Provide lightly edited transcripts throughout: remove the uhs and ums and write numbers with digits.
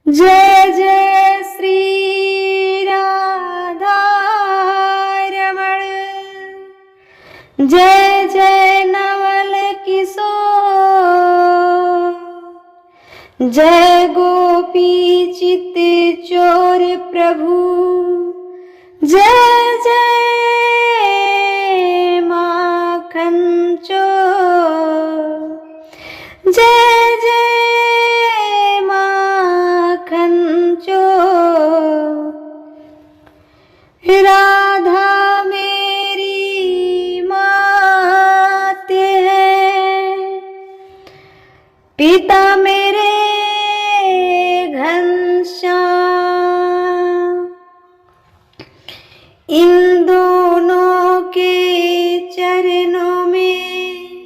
जय जय श्री राधा रमण, जय जय नवल किशोर, जय गोपी चित चोर प्रभु, जय जय माखन चोर, जय जय माखन चोर। राधा मेरी मात है, पिता मेरे घनश्याम, इन दोनों के चरणों में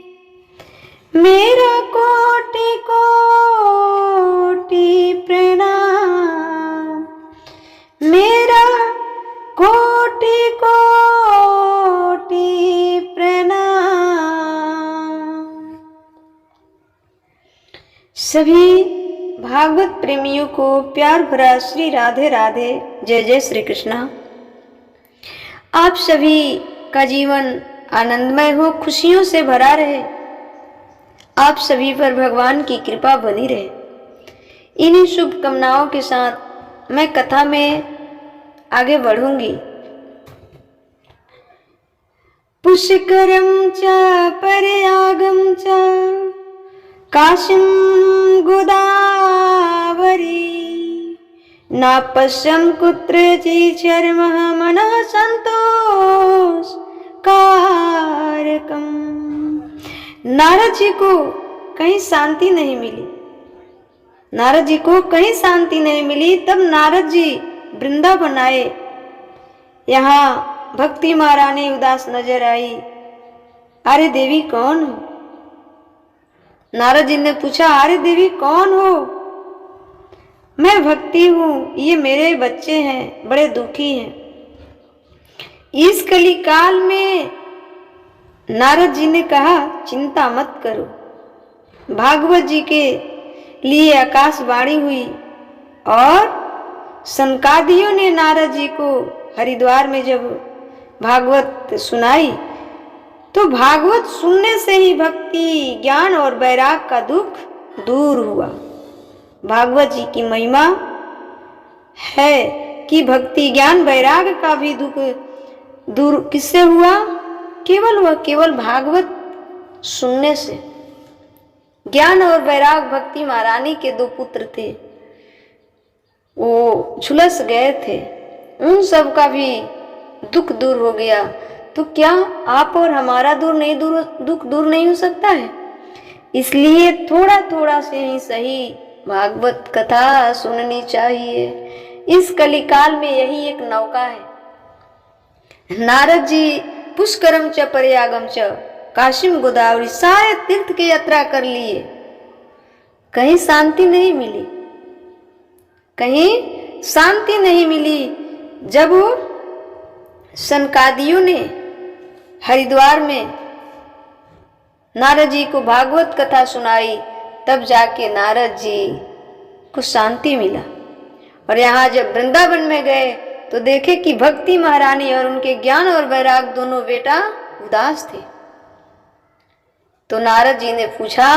मेरा कोटि कोटि प्रणाम, मेरा कोटि कोटि प्रणाम। सभी भागवत प्रेमियों को प्यार भरा श्री राधे राधे, जय जय श्री कृष्णा। आप सभी का जीवन आनंदमय हो, खुशियों से भरा रहे, आप सभी पर भगवान की कृपा बनी रहे। इन्हीं शुभकामनाओं के साथ मैं कथा में आगे बढ़ूंगी। पुष्करम च प्रयागम च काशीं गोदावरी, नापश्यं कुत्रचित् चर्मः मनः संतोष कारकम। नारद जी को कहीं शांति नहीं मिली, नारद जी को कहीं शांति नहीं मिली। तब नारद जी वृंदावन आए। यहाँ भक्ति महारानी उदास नजर आई। अरे देवी कौन हो? नारद जी ने पूछा, अरे देवी कौन हो? मैं भक्ति हूँ, ये मेरे बच्चे हैं, बड़े दुखी हैं। इस कली काल में नारद जी ने कहा, चिंता मत करो। भागवत जी के लिए आकाशवाणी हुई और सनकादियों ने नारद जी को हरिद्वार में जब भागवत सुनाई तो भागवत सुनने से ही भक्ति, ज्ञान और वैराग का दुख दूर हुआ। भागवत जी की महिमा है कि भक्ति, ज्ञान, वैराग का भी दुख दूर किससे हुआ? केवल भागवत सुनने से। ज्ञान और वैराग भक्ति महारानी के दो पुत्र थे, वो झुलस गए थे, उन सब का भी दुख दूर हो गया। तो क्या आप और हमारा दुख दूर नहीं हो सकता है? इसलिए थोड़ा थोड़ा से ही सही भागवत कथा सुननी चाहिए। इस कलिकाल में यही एक नौका है। नारद जी पुष्करम च प्रयागम च काशीं गोदावरी, सारे तीर्थ की यात्रा कर लिए, कहीं शांति नहीं मिली, कहीं शांति नहीं मिली। जब सनकादियों ने हरिद्वार में नारद जी को भागवत कथा सुनाई, तब जाके नारद जी को शांति मिला। और यहाँ जब वृंदावन में गए तो देखे कि भक्ति महारानी और उनके ज्ञान और वैराग दोनों बेटा उदास थे। तो नारद जी ने पूछा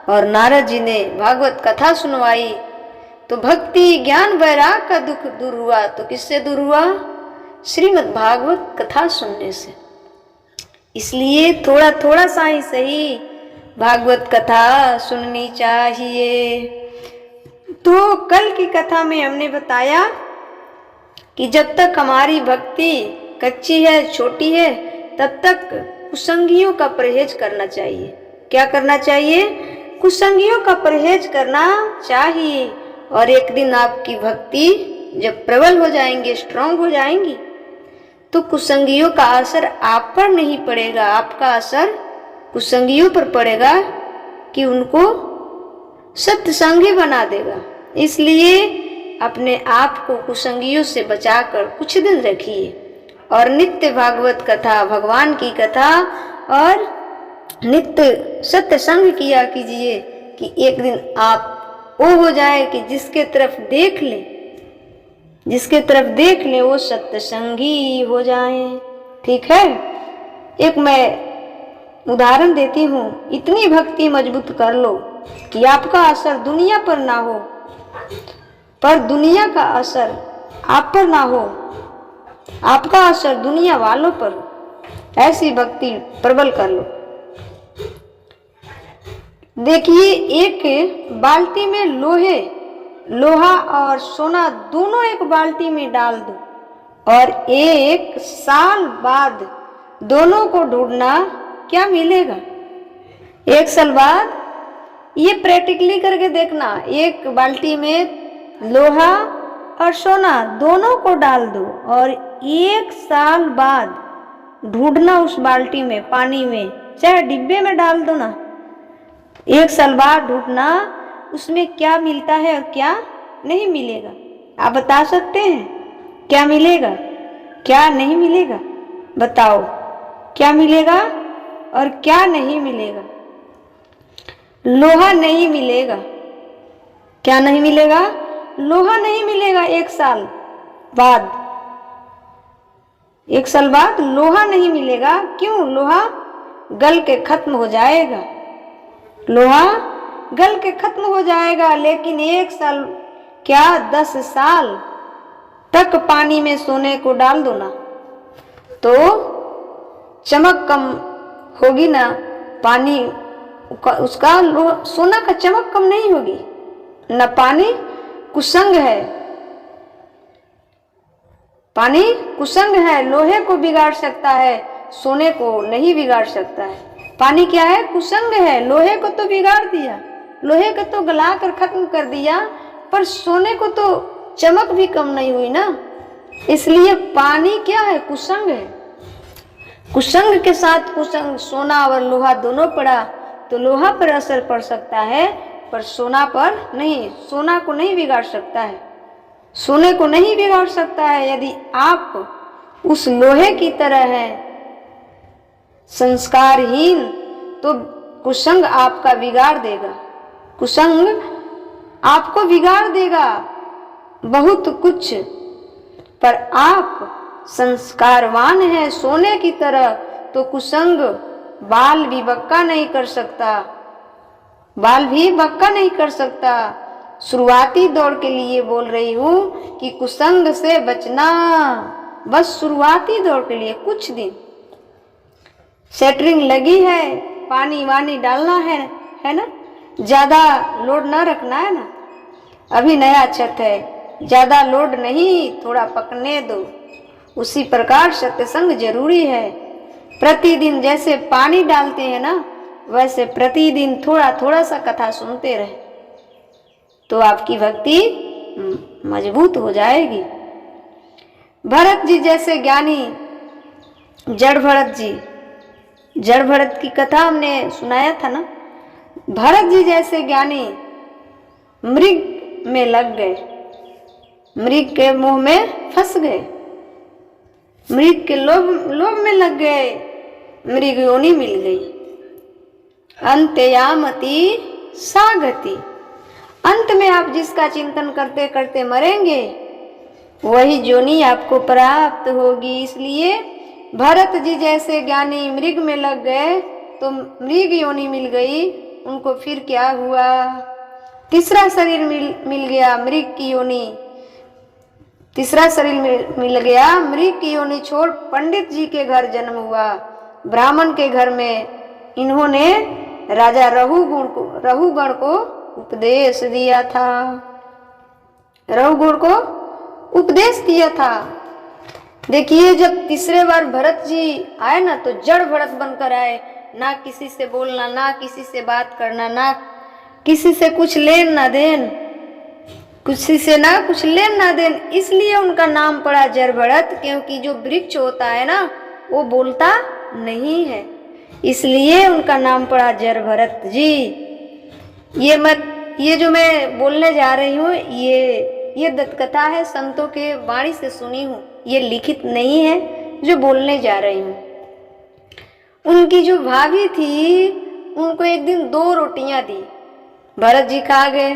और नारद जी ने भागवत कथा सुनवाई, तो भक्ति, ज्ञान, वैराग का दुख दूर हुआ। तो किससे दूर हुआ? श्रीमद् भागवत कथा सुनने से। इसलिए थोड़ा थोड़ा सा ही सही भागवत कथा सुननी चाहिए। तो कल की कथा में हमने बताया कि जब तक हमारी भक्ति कच्ची है, छोटी है, तब तक कुसंगियों का परहेज करना चाहिए। क्या करना चाहिए? कुसंगियों का परहेज करना चाहिए। और एक दिन आपकी भक्ति जब प्रबल हो जाएंगे, स्ट्रांग हो जाएंगी, तो कुसंगियों का असर आप पर नहीं पड़ेगा, आपका असर कुसंगियों पर पड़ेगा कि उनको सत्संगी बना देगा। इसलिए अपने आप को कुसंगियों से बचाकर कुछ दिन रखिए और नित्य भागवत कथा, भगवान की कथा और नित्य सत्संग किया कीजिए कि एक दिन आप वो हो जाए कि जिसके तरफ देख ले वो सत्संगी हो जाए। ठीक है, एक मैं उदाहरण देती हूँ। इतनी भक्ति मजबूत कर लो कि आपका असर दुनिया पर ना हो, पर दुनिया का असर आप पर ना हो, आपका असर दुनिया वालों पर हो। ऐसी भक्ति प्रबल कर लो। देखिए, एक बाल्टी में लोहा और सोना दोनों एक बाल्टी में डाल दो और 1 साल बाद दोनों को ढूंढना, क्या मिलेगा? 1 साल बाद ये प्रैक्टिकली करके देखना। एक बाल्टी में लोहा और सोना दोनों को डाल दो और 1 साल बाद ढूंढना उस बाल्टी में, पानी में, चाहे डिब्बे में डाल दो ना। 1 साल बाद ढूंढना उसमें क्या मिलता है और क्या नहीं मिलेगा। आप बता सकते हैं क्या मिलेगा, क्या नहीं मिलेगा? बताओ, क्या मिलेगा और क्या नहीं मिलेगा? लोहा नहीं मिलेगा। क्या नहीं मिलेगा? लोहा नहीं मिलेगा 1 साल बाद। 1 साल बाद लोहा नहीं मिलेगा। क्यों? लोहा गल के खत्म हो जाएगा। लोहा गल के खत्म हो जाएगा। लेकिन 1 साल क्या 10 साल तक पानी में सोने को डाल दो ना, तो चमक कम होगी ना, पानी उसका सोना का चमक कम नहीं होगी ना। पानी कुसंग है, पानी कुसंग है, लोहे को बिगाड़ सकता है, सोने को नहीं बिगाड़ सकता है। पानी क्या है? कुसंग है। लोहे को तो बिगाड़ दिया, लोहे को तो गला कर खत्म कर दिया, पर सोने को तो चमक भी कम नहीं हुई ना। इसलिए पानी क्या है? कुसंग है। कुसंग के साथ कुसंग, सोना और लोहा दोनों पड़ा तो लोहा पर असर पड़ सकता है, पर सोना पर नहीं। सोना को नहीं बिगाड़ सकता है, सोने को नहीं बिगाड़ सकता है। यदि आप उस लोहे की तरह हैं, संस्कारहीन, तो कुसंग आपका बिगाड़ देगा। कुसंग आपको बिगाड़ देगा बहुत कुछ। पर आप संस्कारवान हैं सोने की तरह, तो कुसंग बाल भी बक्का नहीं कर सकता, बाल भी बक्का नहीं कर सकता। शुरुआती दौर के लिए बोल रही हूँ कि कुसंग से बचना, बस शुरुआती दौर के लिए कुछ दिन। सेटरिंग लगी है, पानी वानी डालना है ना, ज्यादा लोड ना रखना है ना। अभी नया छत है, ज्यादा लोड नहीं, थोड़ा पकने दो। उसी प्रकार सत्संग जरूरी है। प्रतिदिन जैसे पानी डालते हैं ना, वैसे प्रतिदिन थोड़ा थोड़ा सा कथा सुनते रहे, तो आपकी भक्ति मजबूत हो जाएगी। भरत जी जैसे ज्ञानी, जड़ भरत जी, जड़ भरत की कथा हमने सुनाया था ना। भरत जी जैसे ज्ञानी मृग में लग गए, मृग के मुंह में फंस गए, मृग के लोभ में लग गए, मृग योनि मिल गई। अंत्ययामति सागति, अंत में आप जिसका चिंतन करते करते मरेंगे, वही योनि आपको प्राप्त होगी। इसलिए भरत जी जैसे ज्ञानी मृग में लग गए तो मृग योनि मिल गई उनको। फिर क्या हुआ? तीसरा शरीर मिल गया, मृग की योनि। तीसरा शरीर मिल गया, मृग की योनि छोड़ पंडित जी के घर जन्म हुआ, ब्राह्मण के घर में। इन्होंने राजा रहुगण को उपदेश दिया था, रहुगण को उपदेश दिया था। देखिए, जब तीसरे बार भरत जी आए ना, तो जड़ भरत बनकर आए। ना किसी से बोलना, ना किसी से बात करना, ना किसी से कुछ लेन ना देन, किसी से ना कुछ लेन ना देन। इसलिए उनका नाम पड़ा जड़ भरत, क्योंकि जो वृक्ष होता है ना, वो बोलता नहीं है, इसलिए उनका नाम पड़ा जड़ भरत जी। ये जो मैं बोलने जा रही हूँ, ये दत्तकथा है, संतों के वाणी से सुनी हूँ, ये लिखित नहीं है जो बोलने जा रही हूँ। उनकी जो भाभी थी, उनको एक दिन 2 रोटियां दी, भरत जी खा गए,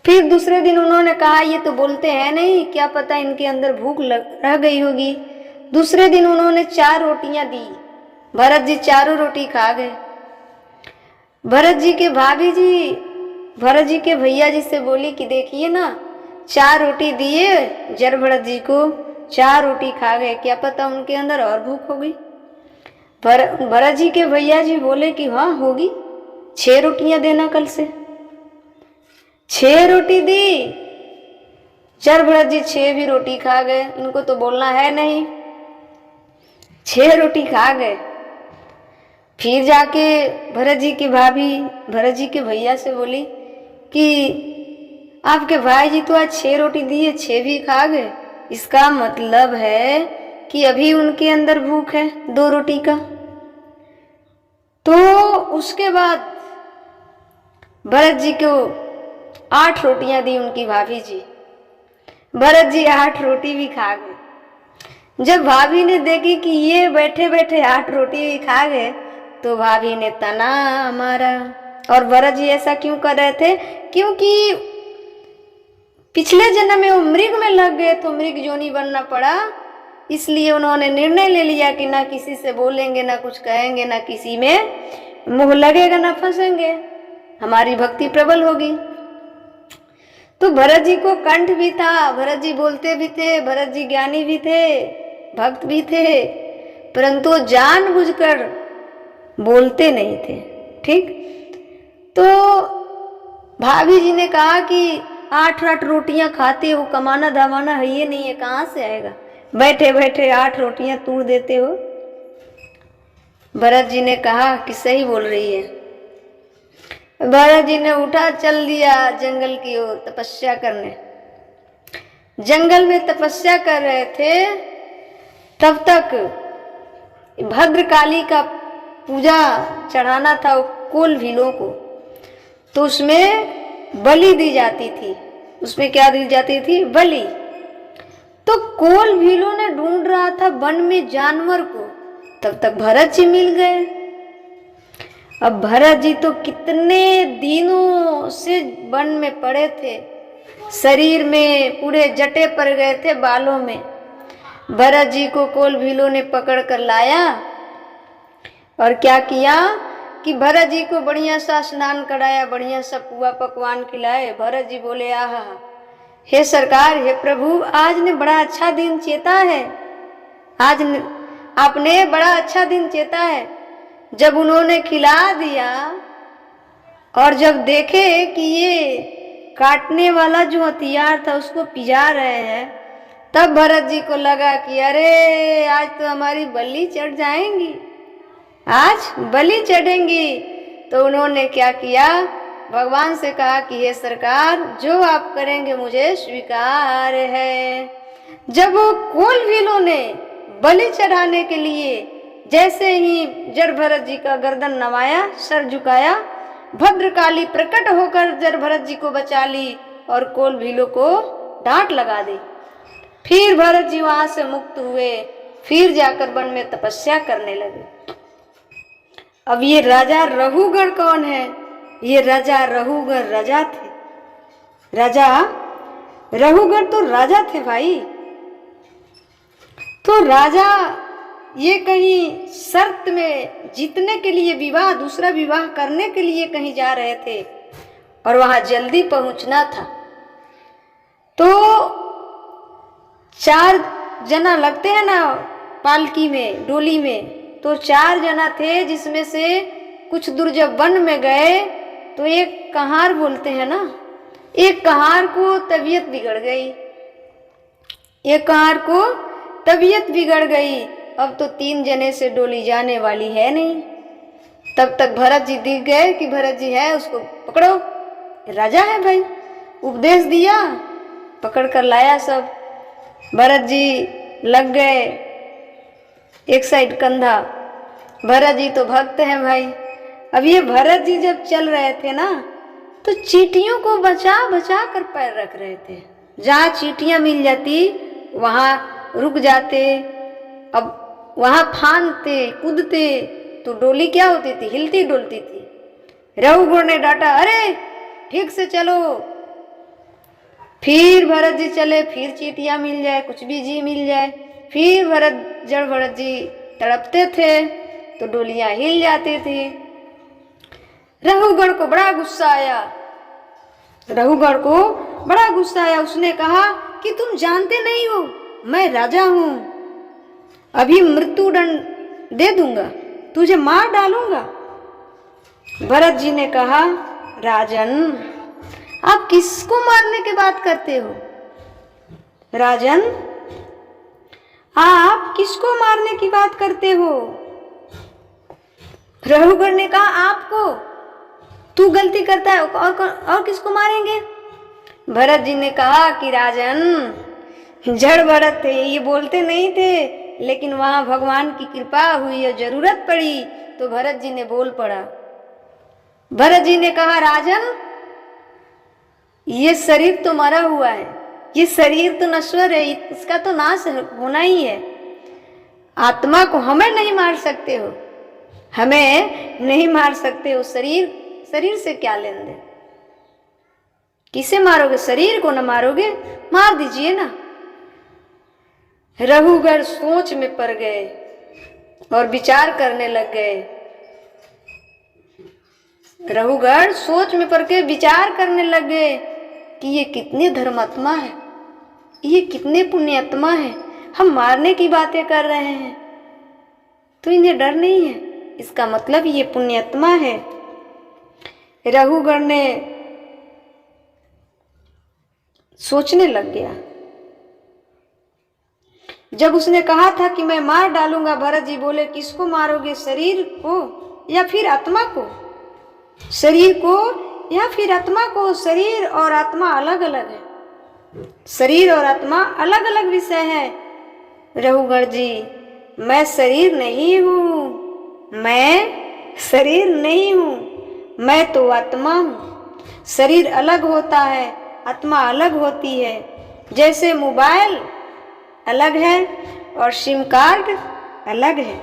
फिर दूसरे दिन उन्होंने कहा ये तो बोलते हैं नहीं, क्या पता इनके अंदर भूख रह गई होगी। दूसरे दिन उन्होंने 4 रोटियां दी। भरत जी चारों रोटी खा गए। भरत जी के भाभी जी भरत जी के भैया जी से बोली कि देखिए ना, 4 रोटी दिए जर भरत जी को, 4 रोटी खा गए, क्या पता उनके अंदर और भूख हो गई। भरत जी के भैया जी बोले कि हाँ होगी, 6 रोटियां देना कल से। 6 रोटी दी। जर भरत जी 6 भी रोटी खा गए, इनको तो बोलना है नहीं, 6 रोटी खा गए। फिर जाके भरत जी की भाभी भरत जी के भैया से बोली कि आपके भाई जी तो आज 6 रोटी दिए, 6 भी खा गए, इसका मतलब है कि अभी उनके अंदर भूख है 2 रोटी का। तो उसके बाद भरत जी को 8 रोटियां दी उनकी भाभी जी। भरत जी 8 रोटी भी खा गए। जब भाभी ने देखी कि ये बैठे बैठे 8 रोटी भी खा गए, तो भाभी ने तना मारा। और भरत जी ऐसा क्यों कर रहे थे? क्योंकि पिछले जन्म में वो मृग में लग गए, तो मृग योनि बनना पड़ा। इसलिए उन्होंने निर्णय ले लिया कि ना किसी से बोलेंगे, ना कुछ कहेंगे, ना किसी में मुंह लगेगा, ना फंसेंगे, हमारी भक्ति प्रबल होगी। तो भरत जी को कंठ भी था, भरत जी बोलते भी थे, भरत जी ज्ञानी भी थे, भक्त भी थे, परंतु जानबूझकर बोलते नहीं थे। ठीक, तो भाभी जी ने कहा कि 8 रोटियां खाते हो, कमाना धमाना है ये नहीं है, कहाँ से आएगा, बैठे बैठे 8 रोटियां तोड़ देते हो। भरत जी ने कहा कि सही बोल रही है। भरत जी ने उठा चल दिया जंगल की ओर तपस्या करने। जंगल में तपस्या कर रहे थे, तब तक भद्रकाली का पूजा चढ़ाना था कोल भीलों को, तो उसमें बलि दी जाती थी। उसमें क्या दी जाती थी? बलि। तो कोल भीलों ने ढूंढ रहा था वन में जानवर को, तब तक भरत जी मिल गए। अब भरत जी तो कितने दिनों से वन में पड़े थे, शरीर में पूरे जटे पड़ गए थे बालों में। भरत जी को कोल भीलों ने पकड़ कर लाया और क्या किया कि भरत जी को बढ़िया सा स्नान कराया, बढ़िया सा पुआ पकवान खिलाए। भरत जी बोले आहा, हे सरकार, हे प्रभु, आज ने बड़ा अच्छा दिन चेता है, आज आपने बड़ा अच्छा दिन चेता है। जब उन्होंने खिला दिया और जब देखे कि ये काटने वाला जो हथियार था उसको पिजा रहे हैं, तब भरत जी को लगा कि अरे आज तो हमारी बलि चढ़ जाएंगी, आज बलि चढ़ेंगी। तो उन्होंने क्या किया, भगवान से कहा कि हे सरकार, जो आप करेंगे मुझे स्वीकार है। जब वो कोल भीलों ने बलि चढ़ाने के लिए जैसे ही जर भरत जी का गर्दन नवाया, सर झुकाया, भद्रकाली प्रकट होकर जर भरत जी को बचा ली और कोल भीलों को डांट लगा दी। फिर भरत जी वहां से मुक्त हुए, फिर जाकर वन में तपस्या करने लगे। अब ये राजा रघुगण कौन है? ये राजा रघुगण राजा थे। राजा रघुगण तो राजा थे भाई। तो राजा ये कहीं शर्त में जीतने के लिए विवाह, दूसरा विवाह करने के लिए कहीं जा रहे थे और वहां जल्दी पहुंचना था। तो 4 जना लगते हैं ना पालकी में, डोली में, तो 4 जना थे, जिसमें से कुछ दूर जब वन में गए तो एक कहार बोलते हैं ना, एक कहार को तबीयत बिगड़ गई, एक कहार को तबीयत बिगड़ गई। अब तो 3 जने से डोली जाने वाली है नहीं। तब तक भरत जी दिख गए कि भरत जी है, उसको पकड़ो, राजा है भाई। उपदेश दिया, पकड़ कर लाया सब। भरत जी लग गए एक साइड कंधा। भरत जी तो भक्त हैं भाई। अब ये भरत जी जब चल रहे थे ना, तो चींटियों को बचा बचा कर पैर रख रहे थे। जहाँ चींटियां मिल जाती वहां रुक जाते। अब वहां फांदते कूदते तो डोली क्या होती थी, हिलती डुलती थी। रघुगुण ने डांटा, अरे ठीक से चलो, फिर भरत जी चले, फिर चींटियां मिल जाए, कुछ भी जी मिल जाए। फिर भरत जी तड़पते थे तो डोलियां हिल जाती थी। रघुगण को बड़ा गुस्सा आया, उसने कहा कि तुम जानते नहीं हो मैं राजा हूं, अभी मृत्यु दंड दे दूंगा, तुझे मार डालूंगा। भरत जी ने कहा, राजन आप किसको मारने की बात करते हो? राजन आप किसको मारने की बात करते हो? रघुगण ने कहा, आपको, तू गलती करता है और किसको मारेंगे? भरत जी ने कहा कि राजन जड़ भरत थे, ये बोलते नहीं थे, लेकिन वहां भगवान की कृपा हुई और जरूरत पड़ी तो भरत जी ने बोल पड़ा। भरत जी ने कहा, राजन ये शरीर तो मरा हुआ है, ये शरीर तो नश्वर है, इसका तो नाश होना ही है। आत्मा को हमें नहीं मार सकते हो, हमें नहीं मार सकते हो। शरीर से क्या लेन देन? किसे मारोगे? शरीर को न मारोगे, मार दीजिए ना। रघुगण सोच में पड़ गए और विचार करने लग गए। रघुगण सोच में पड़ के विचार करने लग गए कि ये कितने धर्मात्मा है, ये कितने पुण्यात्मा है, हम मारने की बातें कर रहे हैं तो इन्हें डर नहीं है, इसका मतलब ये पुण्यात्मा है। रघुगण ने सोचने लग गया। जब उसने कहा था कि मैं मार डालूंगा, भरत जी बोले, किसको मारोगे? शरीर को या फिर आत्मा को? शरीर को या फिर आत्मा को? शरीर और आत्मा अलग अलग है, शरीर और आत्मा अलग अलग विषय है। रघुगण जी, मैं शरीर नहीं हूं, मैं शरीर नहीं हूं, मैं तो आत्मा हूं। शरीर अलग होता है, आत्मा अलग होती है। जैसे मोबाइल अलग है और सिम कार्ड अलग है।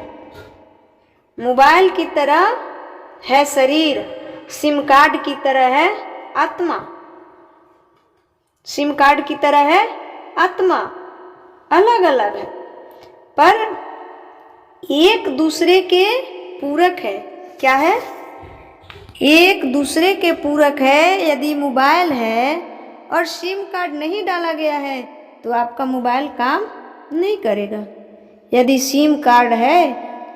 मोबाइल की तरह है शरीर, सिम कार्ड की तरह है आत्मा। सिम कार्ड की तरह है आत्मा, अलग अलग है पर एक दूसरे के पूरक है। क्या है? एक दूसरे के पूरक है। यदि मोबाइल है और सिम कार्ड नहीं डाला गया है तो आपका मोबाइल काम नहीं करेगा। यदि सिम कार्ड है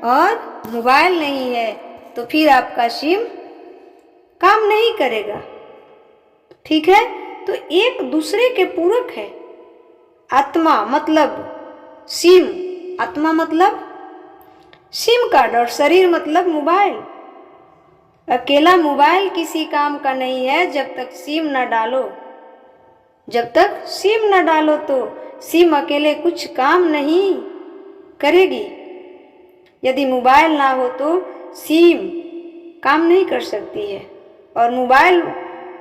और मोबाइल नहीं है तो फिर आपका सिम काम नहीं करेगा। ठीक है, तो एक दूसरे के पूरक है। आत्मा मतलब सिम, आत्मा मतलब सिम कार्ड और शरीर मतलब मोबाइल। अकेला मोबाइल किसी काम का नहीं है जब तक सिम न डालो। जब तक सिम न डालो तो सिम अकेले कुछ काम नहीं करेगी। यदि मोबाइल ना हो तो सिम काम नहीं कर सकती है और मोबाइल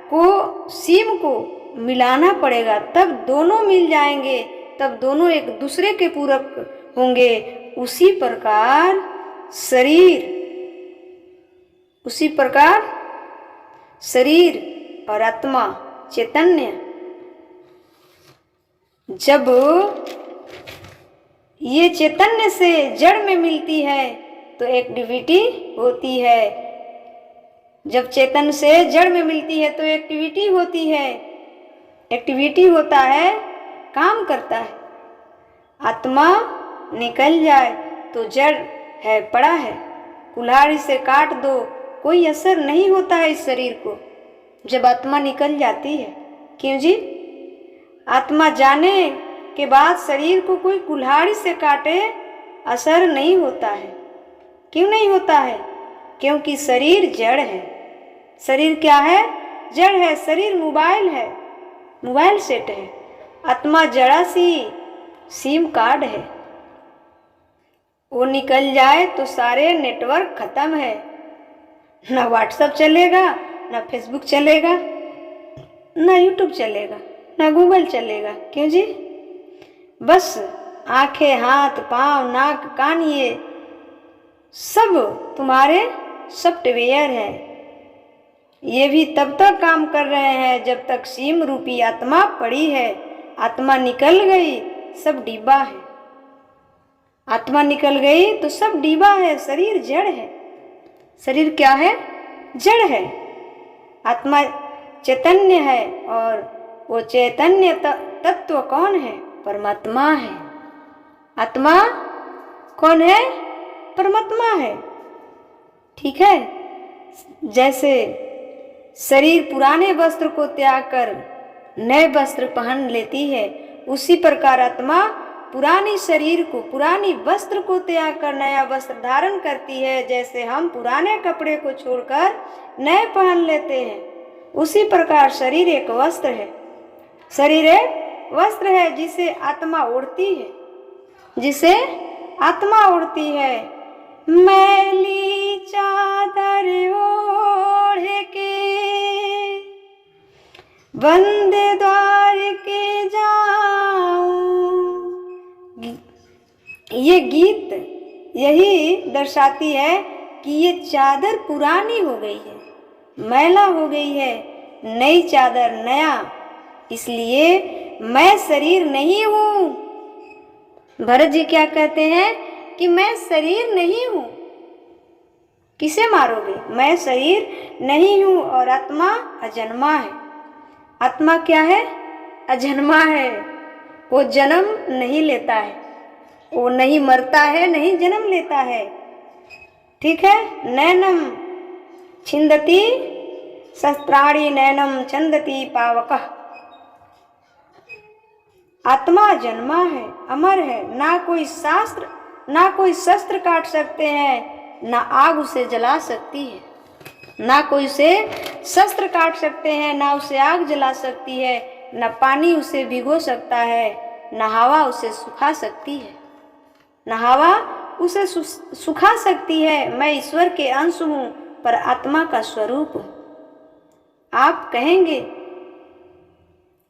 को सिम को मिलाना पड़ेगा, तब दोनों मिल जाएंगे, तब दोनों एक दूसरे के पूरक होंगे। उसी प्रकार शरीर और आत्मा चैतन्य जब ये चैतन्य से जड़ में मिलती है तो एक्टिविटी होती है। जब चेतन से जड़ में मिलती है तो एक्टिविटी होती है। एक्टिविटी होता है, काम करता है। आत्मा निकल जाए तो जड़ है, पड़ा है, कुल्हाड़ी से काट दो कोई असर नहीं होता है इस शरीर को जब आत्मा निकल जाती है। क्यों जी? आत्मा जाने के बाद शरीर को कोई कुल्हाड़ी से काटे असर नहीं होता है। क्यों नहीं होता है? क्योंकि शरीर जड़ है। शरीर क्या है? जड़ है। शरीर मोबाइल है, मोबाइल सेट है। आत्मा जड़ा सी सिम कार्ड है। वो निकल जाए तो सारे नेटवर्क खत्म है। ना व्हाट्सएप चलेगा, ना फेसबुक चलेगा, ना यूट्यूब चलेगा, ना गूगल चलेगा। क्यों जी? बस आंखें, हाथ, पांव, नाक, कान ये सब तुम्हारे सॉफ्टवेयर है। ये भी तब तक काम कर रहे हैं जब तक सीम रूपी आत्मा पड़ी है। आत्मा निकल गई सब डिब्बा है। आत्मा निकल गई तो सब डिब्बा है। शरीर जड़ है। शरीर क्या है? जड़ है। आत्मा चैतन्य है और वो चैतन्य तत्व कौन है? परमात्मा है। आत्मा कौन है? परमात्मा है। ठीक है। जैसे शरीर पुराने वस्त्र को त्याग कर नए वस्त्र पहन लेती है, उसी प्रकार आत्मा पुरानी शरीर को, पुरानी वस्त्र को त्याग कर नया वस्त्र धारण करती है। जैसे हम पुराने कपड़े को छोड़कर नए पहन लेते हैं, उसी प्रकार शरीर एक वस्त्र है। शरीर एक वस्त्र है जिसे आत्मा ओढ़ती है, जिसे आत्मा ओढ़ती है। मैली चादर ओढ़ के बंद द्वार के जाऊं। ये गीत यही दर्शाती है कि ये चादर पुरानी हो गई है, मैला हो गई है, नई चादर नया। इसलिए मैं शरीर नहीं हूं। भरत जी क्या कहते हैं कि मैं शरीर नहीं हूं। किसे मारोगे? मैं शरीर नहीं हूं और आत्मा अजन्मा है। आत्मा क्या है? अजन्मा है। वो जन्म नहीं लेता है, वो नहीं मरता है, नहीं जन्म लेता है। ठीक है। नैनम छिंदती शस्त्राणि नैनम छंदती पावकः। आत्मा जन्मा है, अमर है। ना कोई शस्त्र काट सकते हैं, ना आग उसे जला सकती है। ना कोई उसे शस्त्र काट सकते हैं, ना उसे आग जला सकती है, ना पानी उसे भिगो सकता है, ना हवा उसे सुखा सकती है। ना हवा उसे सुखा सकती है। मैं ईश्वर के अंश हूं पर आत्मा का स्वरूप हूं। आप कहेंगे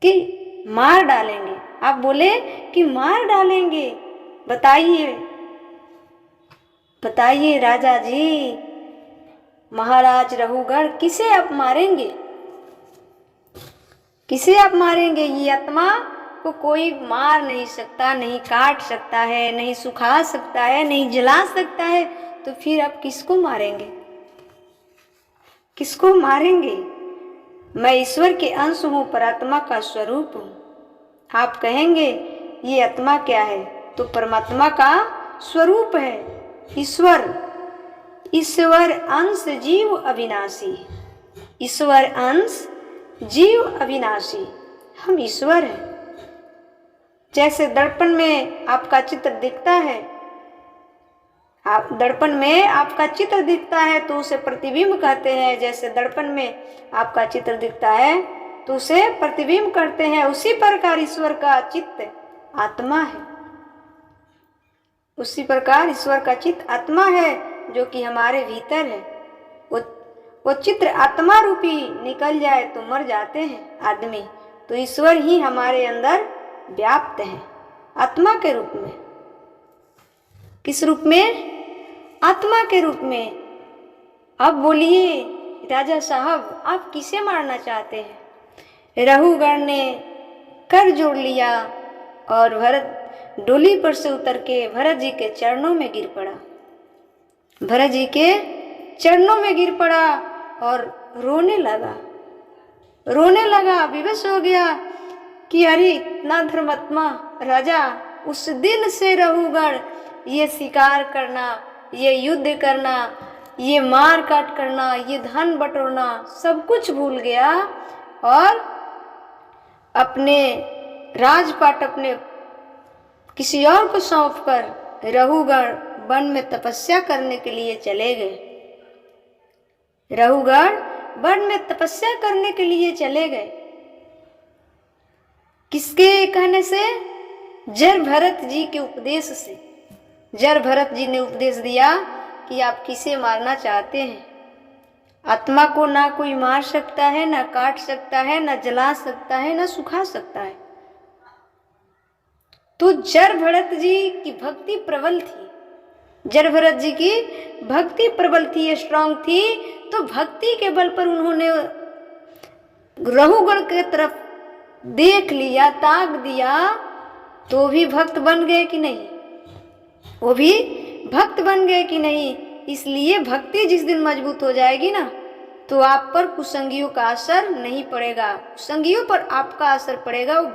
कि मार डालेंगे, आप बोले कि मार डालेंगे। बताइए राजा जी, महाराज रघुगण, किसे आप मारेंगे? किसे आप मारेंगे? ये आत्मा को कोई मार नहीं सकता, नहीं काट सकता है, नहीं सुखा सकता है, नहीं जला सकता है। तो फिर आप किसको मारेंगे? किसको मारेंगे? मैं ईश्वर के अंश हूं पर आत्मा का स्वरूप हूं। आप कहेंगे ये आत्मा क्या है? तो परमात्मा का स्वरूप है। ईश्वर अंश जीव अविनाशी। ईश्वर अंश जीव अविनाशी। हम ईश्वर हैं। जैसे दर्पण में आपका चित्र दिखता है, दर्पण में आपका चित्र दिखता है तो उसे प्रतिबिंब कहते हैं। जैसे दर्पण में आपका चित्र दिखता है तो उसे प्रतिबिंब करते हैं। उसी प्रकार ईश्वर का चित्त आत्मा है। उसी प्रकार ईश्वर का चित्त आत्मा है जो कि हमारे भीतर है। वो चित्र आत्मा रूपी निकल जाए तो मर जाते हैं आदमी। तो ईश्वर ही हमारे अंदर व्याप्त है आत्मा के रूप में। किस रूप में? आत्मा के रूप में। अब बोलिए राजा साहब, आप किसे मारना चाहते हैं? रघुगण ने कर जोड़ लिया और भरत डोली पर से उतर के भरत जी के चरणों में गिर पड़ा। भरत जी के चरणों में गिर पड़ा और रोने लगा, विवश हो गया कि अरे इतना धर्मात्मा राजा, उस दिन से रघुगण ये शिकार करना, ये युद्ध करना, ये मार काट करना, ये धन बटोरना सब कुछ भूल गया और अपने राजपाट अपने किसी और को सौंप कर रघुगण वन में तपस्या करने के लिए चले गए। रघुगण वन में तपस्या करने के लिए चले गए। किसके कहने से? जर भरत जी के उपदेश से। जर भरत जी ने उपदेश दिया कि आप किसे मारना चाहते हैं। आत्मा को ना कोई मार सकता है, ना काट सकता है, ना जला सकता है, ना सुखा सकता है। तो जर भरत जी की भक्ति प्रबल थी। जड़ भरत जी की भक्ति प्रबल थी, स्ट्रांग थी, तो भक्ति के बल पर उन्होंने रहुगण के तरफ देख लिया, ताक दिया, तो भी भक्त बन गए कि नहीं? वो भी भक्त बन गए कि नहीं? इसलिए भक्ति जिस दिन मजबूत हो जाएगी ना, तो आप पर कुसंगियों का असर नहीं पड़ेगा, कुसंगियों पर आपका असर पड़ेगा। वो